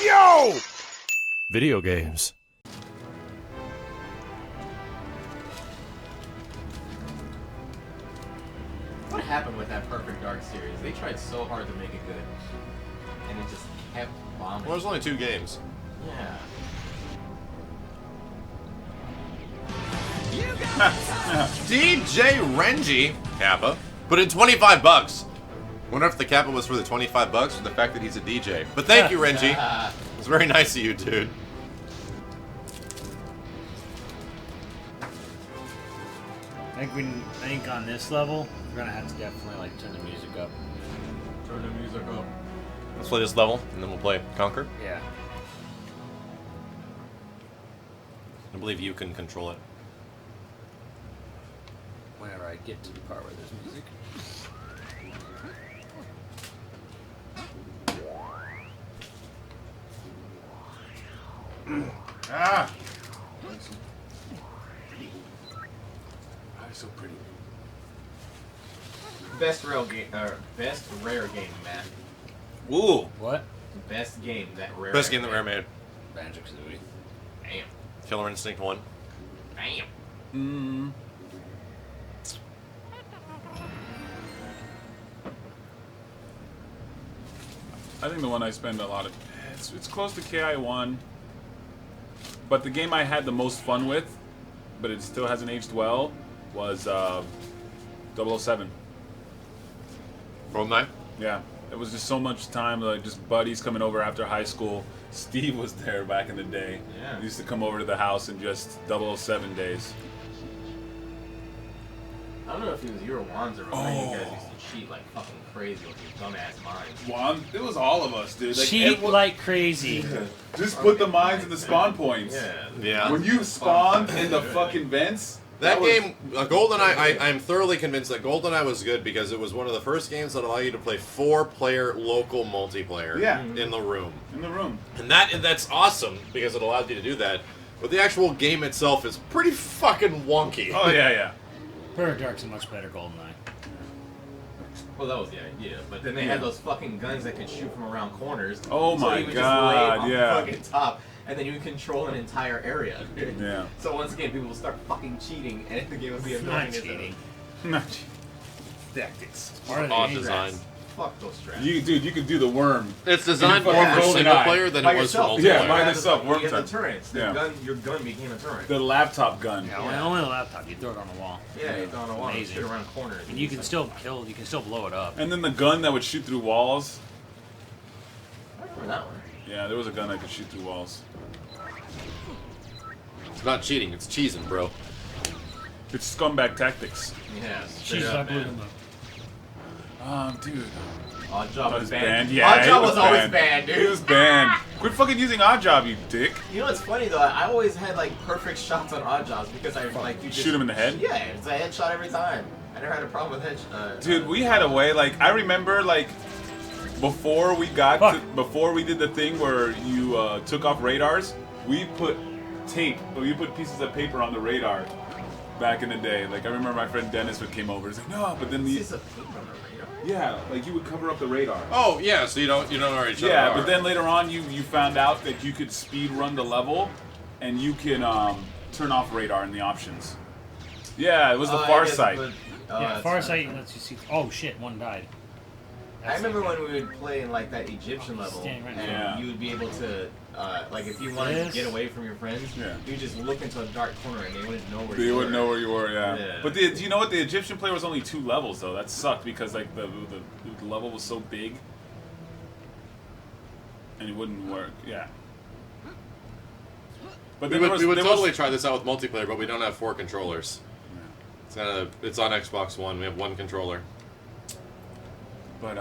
Yo! Video games. What happened with that Perfect Dark series? They tried so hard to make it good, and it just kept bombing. Well, there's only 2 games. Yeah. DJ Renji Kappa put in $25. Wonder if the Kappa was for the $25 or the fact that he's a DJ. But thank you, Renji. It's very nice of you, dude. I think on this level, we're gonna have to definitely like turn the music up. Turn the music up. Let's play this level, and then we'll play Conquer. Yeah. I believe you can control it. Whenever I get to the part where there's music. Ah! So pretty. Best rare game, Matt. Ooh. What? Best game that Rare. Best game that Rare made. Banjo-Kazooie. Damn. Killer Instinct 1. Damn. I think the one I spend a lot of... It's close to KI1. But the game I had the most fun with, but it still hasn't aged well, was 007. GoldenEye? Yeah. It was just so much time, like just buddies coming over after high school. Steve was there back in the day. Yeah. He used to come over to the house and just 007 days. I don't know if it was you or Wanzer, but you guys used to cheat like fucking crazy with your dumbass minds. Well, it was all of us, dude. Like, Cheat like crazy. Just put the mines in the spawn points. Yeah. When you spawned in the fucking vents, That game, GoldenEye, I'm thoroughly convinced that GoldenEye was good because it was one of the first games that allow you to play 4-player local multiplayer in the room. In the room. And that's awesome because it allowed you to do that. But the actual game itself is pretty fucking wonky. Oh, yeah. Perfect Dark's a much better GoldenEye. Well, that was the idea, but then they had those fucking guns that could shoot from around corners. Oh so my you would God, just lay on yeah. the fucking top, and then you would control an entire area. Yeah. So once again, people will start fucking cheating, and the game will be It's annoying not as cheating. Not cheating. Tactics. Part of the Odd game. design. Fuck those straps. Dude, you could do the worm. It's designed more fucking for single GoldenEye. player than By it was for yourself. multiplayer. Yeah, by You yourself, had worm the time. turrets. Your gun became a turret. The laptop gun. Yeah, only on the laptop. You throw it on the wall. Yeah, it's on a wall. Amazing. Shoot around corners. And you can still kill. You can still blow it up. And then the gun that would shoot through walls. I remember that one. Yeah, there was a gun that could shoot through walls. It's not cheating, it's cheesing, bro. It's scumbag tactics. Yeah. She's like Dude. Odd Job Oh, was it's banned. banned? Yeah, Odd Job it was always banned, dude. It was banned. Quit fucking using Odd Job, you dick. You know what's funny though? I always had like perfect shots on Odd Jobs because I like you just Shoot him in the head? Yeah, it's a headshot every time. I never had a problem with headshot. Dude, we had a way, like, I remember, like, before we did the thing where you took off radars, we put pieces of paper on the radar back in the day. Like, I remember my friend Dennis came over and said, no, but then Piece of paper on the radar. yeah, like, you would cover up the radar. Oh, yeah, so you don't know where each other Yeah, are. but then later on, you found out that you could speed run the level, and you can turn off radar in the options. Yeah, it was the Far Sight. Yeah, Far Sight lets you see. Oh shit, one died. I remember when we would play in like that Egyptian level, Standing right and now. you would be able to, like, if you wanted to get away from your friends, Yeah. you just look into a dark corner and they wouldn't know where They you were. wouldn't know where you were, yeah. Yeah. But do you know what? The Egyptian player was only 2 levels, though. That sucked because, like, the level was so big. And it wouldn't work, yeah. But We then would totally try this out with multiplayer, but we don't have 4 controllers. It's on Xbox One. We have 1 controller. But,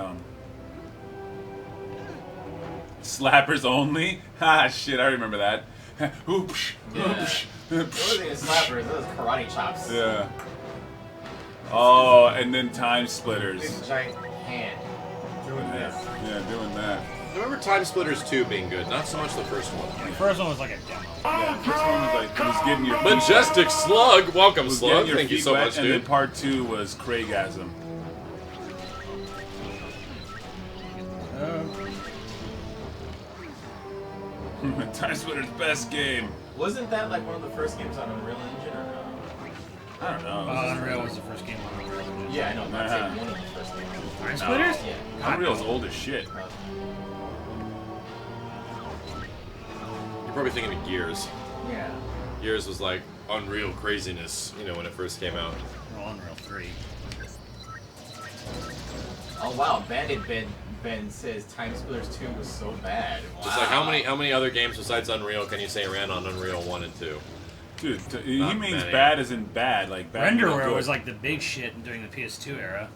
slappers only? Ha, shit, I remember that. Oops. Yeah. It wasn't even slappers, it was karate chops. Yeah. Oh, and then time splitters. Big giant hand doing this. Yeah, doing that. I remember Time Splitters 2 being good, not so much the first one. The first one was like a demo. Yeah, this one was like, it was getting your Majestic Slug! Welcome, It was Slug. getting your Thank you feet so wet, much, and dude. then part 2 was Craigasm. Time Splitter's best game. Wasn't that like one of the first games on Unreal Engine or no? I don't know. Unreal was the first game on Unreal Engine. Yeah, I know. Not saying one of the first games. Time Splitters? Yeah. Unreal's old as shit. You're probably thinking of Gears. Yeah. Gears was like Unreal craziness, you know, when it first came out. Well, Unreal 3. Oh wow, Bandit Ben says Time Splitters 2 was so bad. Wow. Just like how many other games besides Unreal can you say ran on Unreal 1 and 2? Dude, he Not means many. bad as in bad, like bad. Renderware good. was like the big shit during the PS2 era.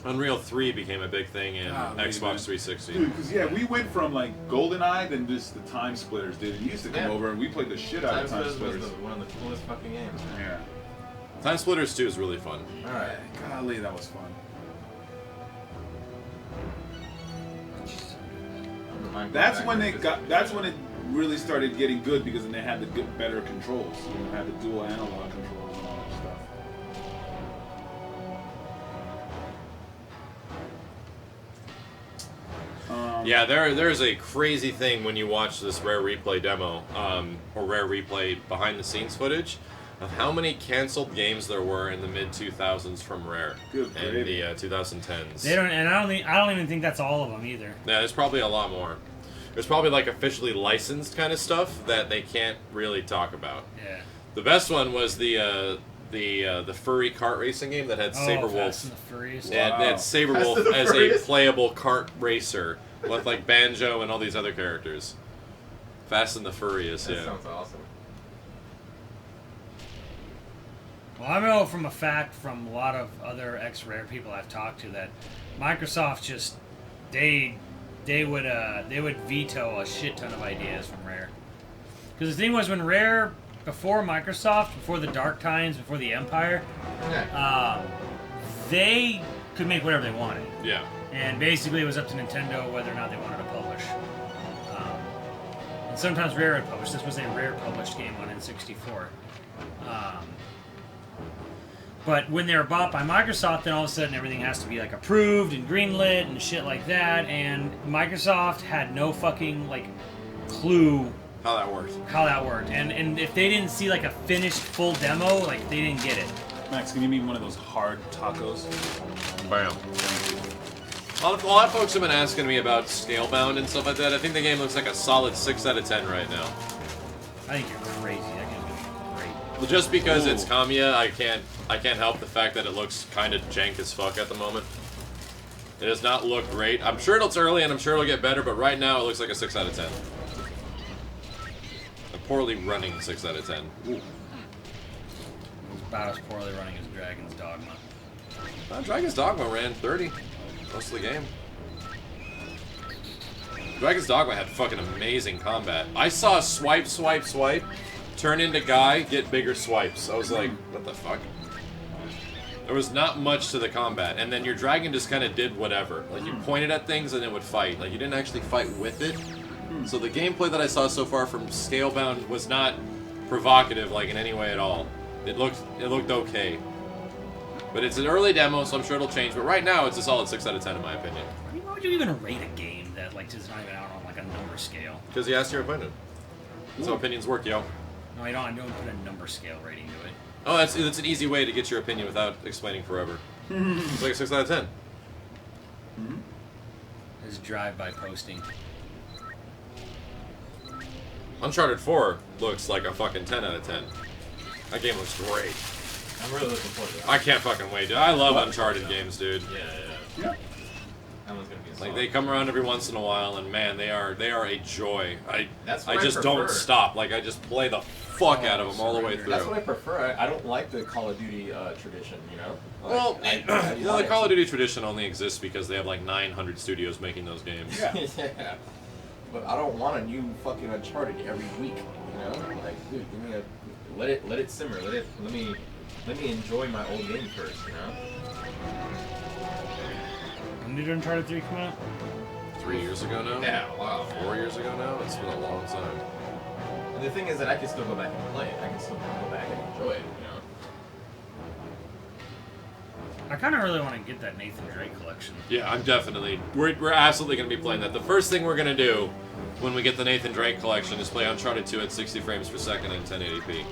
Unreal 3 became a big thing in Golly, Xbox man. 360. Dude, because yeah, we went from like GoldenEye, then just the Time Splitters, dude. You used to come Yeah. over and we played the shit out Time of Time Splitters was Splitters. one of the coolest fucking games. Yeah. Time Splitters 2 is really fun. Alright. Golly, that was fun. That's when it got. That's when it really started getting good because then they had the good, better controls. You know, had the dual analog controls and all that stuff. Yeah, there's a crazy thing when you watch this Rare Replay demo, or Rare Replay behind the scenes footage, of how many canceled games there were in the mid 2000s from Rare Good and gravy. the 2010s. They don't, and I don't even think that's all of them either. Yeah, there's probably a lot more. There's probably like officially licensed kind of stuff that they can't really talk about. Yeah. The best one was the furry kart racing game that had Fast Saberwolf. and the Furious. And Wow. they had Fast Saberwolf and the as a Furious. playable kart racer with like Banjo and all these other characters. Fast and the Furious, That yeah. sounds awesome. Well, I know from a fact from a lot of other ex-Rare people I've talked to that Microsoft just they would veto a shit ton of ideas from Rare. Because the thing was, when Rare, before Microsoft, before the Dark Times, before the Empire, Yeah. they could make whatever they wanted. Yeah. And basically, it was up to Nintendo whether or not they wanted to publish. And sometimes Rare would publish. This was a Rare published game on N64. But when they were bought by Microsoft, then all of a sudden everything has to be like approved and greenlit and shit like that. And Microsoft had no fucking like clue How that works. how that worked. And if they didn't see like a finished full demo, like they didn't get it. Max, can you give me one of those hard tacos? Bam. A lot of folks have been asking me about Scalebound and stuff like that. I think the game looks like a solid 6 out of 10 right now. I think you're crazy. That game's gonna be great. Well, just because Ooh. it's Kamiya, I can't help the fact that it looks kind of jank as fuck at the moment. It does not look great. I'm sure it's early and I'm sure it'll get better, but right now it looks like a 6 out of 10. A poorly running 6 out of 10. Ooh. It's about as poorly running as Dragon's Dogma. Dragon's Dogma ran 30 most of the game. Dragon's Dogma had fucking amazing combat. I saw swipe, swipe, swipe, turn into guy, get bigger swipes. I was like, what the fuck? There was not much to the combat, and then your dragon just kind of did whatever. Like, you pointed at things and it would fight. Like, you didn't actually fight with it. So the gameplay that I saw so far from Scalebound was not provocative, like, in any way at all. It looked okay. But it's an early demo, so I'm sure it'll change. But right now, it's a solid 6 out of 10 in my opinion. Why would you even rate a game that like is not even out on like a number scale? Because you asked your opinion. That's how opinions work, yo. No, I don't put a number scale rating to it. Oh, that's an easy way to get your opinion without explaining forever. It's like a 6 out of 10. It's drive-by posting. Uncharted 4 looks like a fucking 10 out of 10. That game looks great. I'm really looking forward to that. I can't fucking wait, dude. I love Uncharted games, dude. Yeah. That one's gonna be a Like, solid. they come around every once in a while, and man, they are a joy. That's I what I just don't prefer. stop. Like, I just play the fuck out of them all the way through. That's what I prefer. I don't like the Call of Duty tradition, you know? Like, Well, I you know, the Call of Duty tradition only exists because they have like 900 studios making those games. Yeah. Yeah. But I don't want a new fucking Uncharted every week, you know? Like, dude, give me let it simmer. Let me enjoy my old game first, you know? When did Uncharted 3 come out? 3 years ago now? Yeah, wow. 4 years ago now? It's been a long time. And the thing is that I can still go back and play it. I can still go back and enjoy it, you know? I kind of really want to get that Nathan Drake collection. Yeah, I'm definitely. We're absolutely going to be playing that. The first thing we're going to do when we get the Nathan Drake collection is play Uncharted 2 at 60 frames per second in 1080p.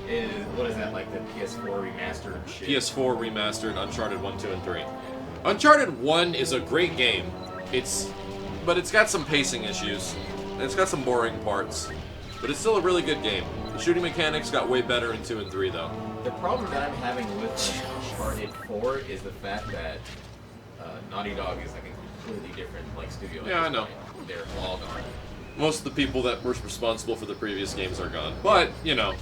What is that, like the PS4 remastered shit? PS4 remastered Uncharted 1, 2, and 3. Uncharted 1 is a great game. But it's got some pacing issues. And it's got some boring parts. But it's still a really good game. The shooting mechanics got way better in 2 and 3, though. The problem that I'm having with Uncharted 4 is the fact that Naughty Dog is like a completely different studio. Yeah, I know. They're all gone. Most of the people that were responsible for the previous games are gone. But, you know,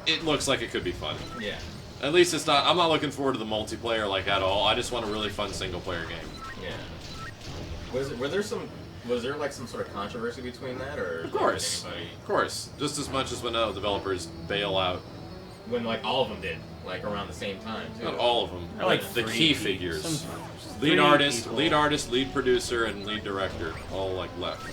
it looks like it could be fun. Yeah. At least it's not. I'm not looking forward to the multiplayer at all. I just want a really fun single player game. Yeah. Was there like some sort of controversy between that, or Of course. Of course. Just as much as when developers bail out. when like all of them did, like around the same time too? Not all of them. Like the three. key figures. Three Lead artist, people. lead producer, and lead director all left. left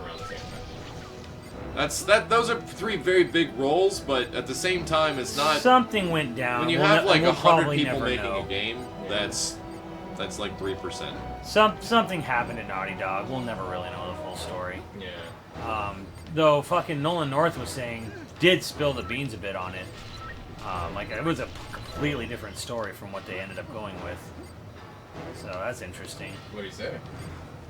around the same time. Those are 3 very big roles, but at the same time, it's not. Something went down. When you We'll have ne- like we'll 100 probably people never making know. a game, that's like 3%. Something happened at Naughty Dog. We'll never really know the full story. Yeah. Though fucking Nolan North was saying, did spill the beans a bit on it. Like it was a completely different story from what they ended up going with. So that's interesting. What do you say?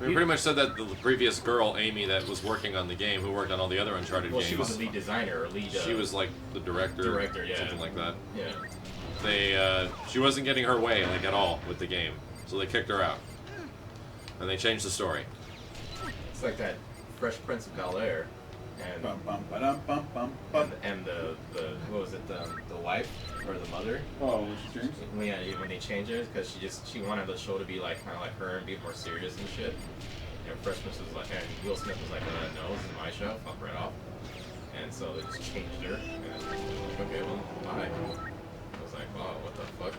We pretty much said that the previous girl, Amy, that was working on the game, who worked on all the other Uncharted Well, games. she was the lead designer or lead. She was like the director, Director, yeah. something like that. Yeah. She wasn't getting her way at all with the game, so they kicked her out, and they changed the story. It's like that Fresh Prince of Bel-Air, and Bum, bum, ba-dum, bum, bum, bum. and the what was it, the wife or the mother? Oh, she drinks? Yeah, when they changed it, because she wanted the show to be like kind of like her and be more serious and shit. And Fresh Prince was like, and Will Smith was like, no, this is my show, fuck right off. And so they just changed her, and I was like, okay, well, bye. I was like, wow, what the fuck?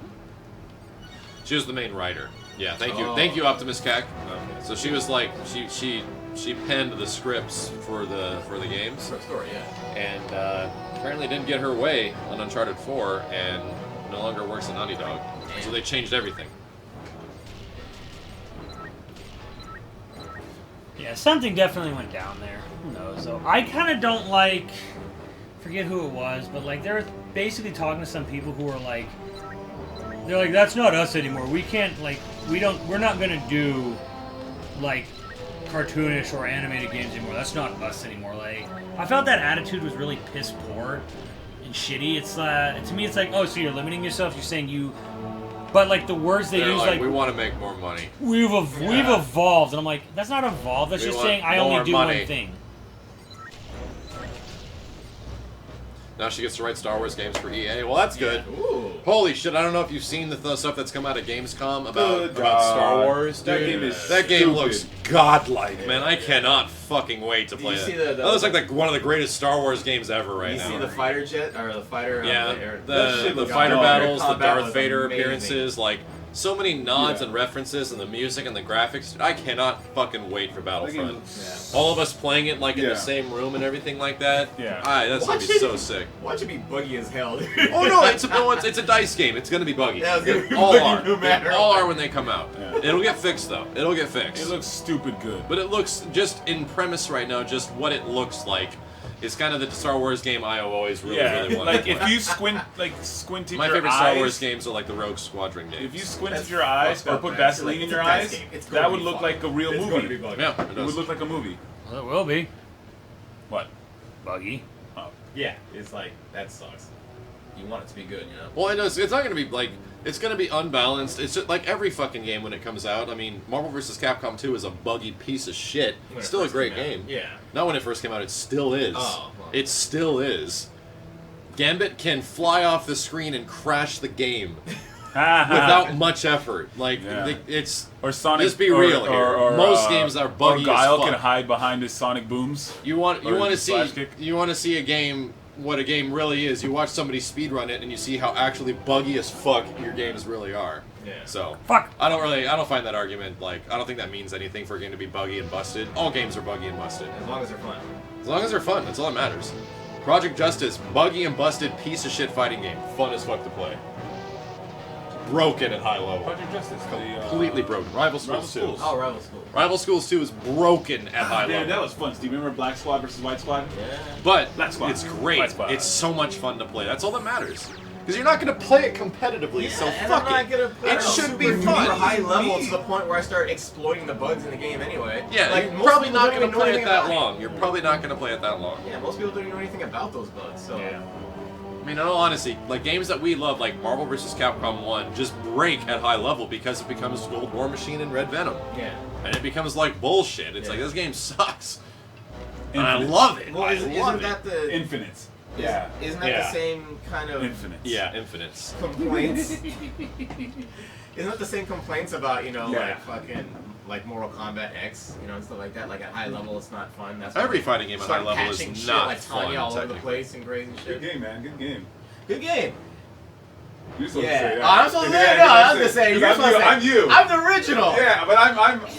She was the main writer. Yeah, thank Oh. you, Optimus Cac. Okay. So she was like, she penned the scripts for the games, Short story, yeah. and apparently didn't get her way on Uncharted 4, and no longer works at Naughty Dog. So they changed everything. Yeah, something definitely went down there. Who knows, though. I kind of don't like... forget who it was, but like they were basically talking to some people who were like... They're like, that's not us anymore. We can't, like... We're not gonna do, like, cartoonish or animated games anymore. That's not us anymore. Like, I felt that attitude was really piss poor and shitty. It's, to me, it's like, oh, so you're limiting yourself? You're saying you... But, like, the words they They're use, like, we want to make more money. We've evolved, and I'm like, that's not evolved. That's We just want saying I more only do money. one thing. Now she gets to write Star Wars games for EA. Well, that's good. Ooh. Holy shit! I don't know if you've seen the stuff that's come out of Gamescom Good about Star God. Wars. That Dude. game is That game stupid. looks godlike, man. I Yeah. cannot fucking wait to play you that. see the- That looks like one of the greatest Star Wars games ever right You now. see the fighter jet or the fighter? Yeah, That the shit looks fighter dog. battles, the Combat Darth was Vader amazing. appearances, like so many nods Yeah. and references, and the music and the graphics. I cannot fucking wait for That game Battlefront. looks- All of us playing it like in Yeah. the same room and everything like that. Yeah. That's gonna Watch be it. so sick. Watch it be buggy as hell, dude. Oh no, it's a dice game. It's gonna be buggy. Yeah, it's gonna be all buggy are. no matter All what. are when they come out. Yeah. It'll get fixed though. It'll get fixed. It looks stupid good. But it looks just in premise right now. Just what it looks like is kind of the Star Wars game I always really wanted like to play. if you squint at My your favorite eyes, Star Wars games are like the Rogue Squadron games. If you squint That's at your eyes fucked or up, put man. Vaseline in It's your a dice eyes, game. It's gonna that be would look fun. like a real It's movie. going to be buggy. Yeah, it It would does. look like a movie. Well, it will be. What? Buggy. Oh. Yeah, it's like that sucks. You want it to be good, you know. Well, I know it's not going to be like it's going to be unbalanced. It's just like every fucking game when it comes out. I mean, Marvel vs. Capcom 2 is a buggy piece of shit. When It's it still a first great came out. game. Yeah. Not when it first came out. It still is. Oh, well. It still is. Gambit can fly off the screen and crash the game without much effort. Like Yeah. it's. Or Sonic. Just be real here. Most games are buggy Or Guile as fuck. can hide behind his Sonic booms. You want Or to his see flash kick. a game. What a game really is. You watch somebody speedrun it and you see how actually buggy as fuck your games really are. Yeah. So Fuck. I don't find that argument like I don't think that means anything for a game to be buggy and busted. All games are buggy and busted. As long as they're fun. As long as they're fun, that's all that matters. Project Justice, buggy and busted piece of shit fighting game. Fun as fuck to play. broken at high level. Project Justice. Completely broken. Rival Schools 2. Oh, Rival School. Rival Schools 2 is broken at high Man, level. that was fun, Steve. Remember Black Squad versus White Squad? Yeah. But Black Squad. it's great. White Squad. It's so much fun to play. That's all that matters. Because you're not going to play it competitively, so and fuck I'm not it. gonna play It should be super fun. high level to the point where I start exploiting the bugs in the game anyway. Yeah, like, you're most probably people not don't going to even know play it anything that about long. You're probably not going to play it that long. Yeah, most people don't even know anything about those bugs. So. Yeah. I mean, in all honesty, like games that we love, like Marvel vs. Capcom 1, just break at high level because it becomes Gold War Machine and Red Venom. Yeah. And it becomes like bullshit. It's Yeah. like, this game sucks. And I Infinite. love it. Well, I isn't love it. that the Infinites. Yeah. Isn't that Yeah. the same kind of Infinites. Yeah, Infinites. complaints? Isn't that the same complaints about Yeah. like fucking like Mortal Kombat X, and stuff like that? Like at high level, it's not fun. That's Every why fighting game at start high level patching is shit not like fun, Tanya all over the technically. place and crazy Good shit. game, man. Good game. Good game. You're supposed Yeah. to say that. Oh, I'm supposed to say Yeah, no. I was you're gonna say you're I'm supposed you. to say I'm you. I'm the original. Yeah, but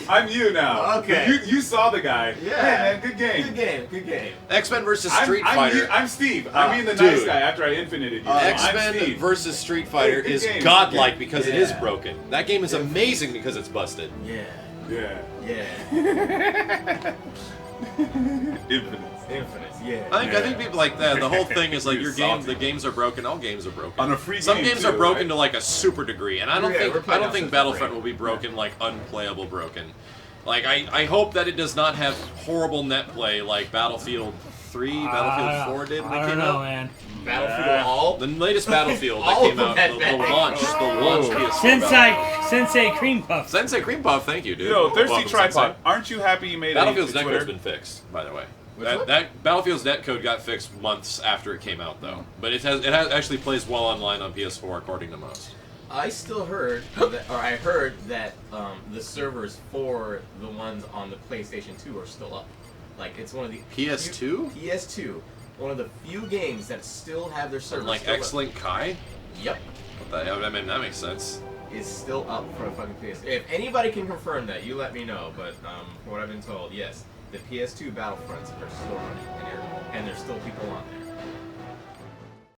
I'm you now. Okay. You saw the guy. Yeah. Hey, man, good game. Good game. Good game. X-Men vs. Street I'm Fighter. I'm Steve. I mean the nice dude. guy after I infinited you. I'm X-Men Steve. vs. Street Fighter Hey, good is game, godlike good game. because it is Yeah. broken. That game is amazing because it's busted. Yeah. Yeah. Yeah. Infinites. Infinites. Yeah. I think people like that. The whole thing is like You're your game. salty. The games are broken. All games are broken. On a free Some game, games too, are broken right? to like a super degree, and I don't Yeah, we're think playing on think super Battlefront free. will be broken like unplayable broken. Like I hope that it does not have horrible net play like Battlefield 3, Battlefield 4 did when I it don't came know, out. man. Battlefield all. The latest Battlefield that All came of out, that the bad. launch PS4 Sensei Cream Puff. Sensei Cream Puff, thank you, dude. Yo, Thirsty Welcome, Tripod. Sensei. Aren't you happy you made Battlefield's a Twitter? netcode's been fixed, by the way. Which one? That Battlefield's netcode got fixed months after it came out, though. But it has actually plays well online on PS4, according to most. I still heard, I heard that the servers for the ones on the PlayStation 2 are still up. Like it's one of the PS2? PS2, one of the few games that still have their servers. Like still X-Link Kai? Up. Yep, What the hell? I mean, that makes sense. is still up for a fucking PS. If anybody can confirm that, you let me know. But from what I've been told, yes, the PS2 Battlefronts are still running, and there's still people on there.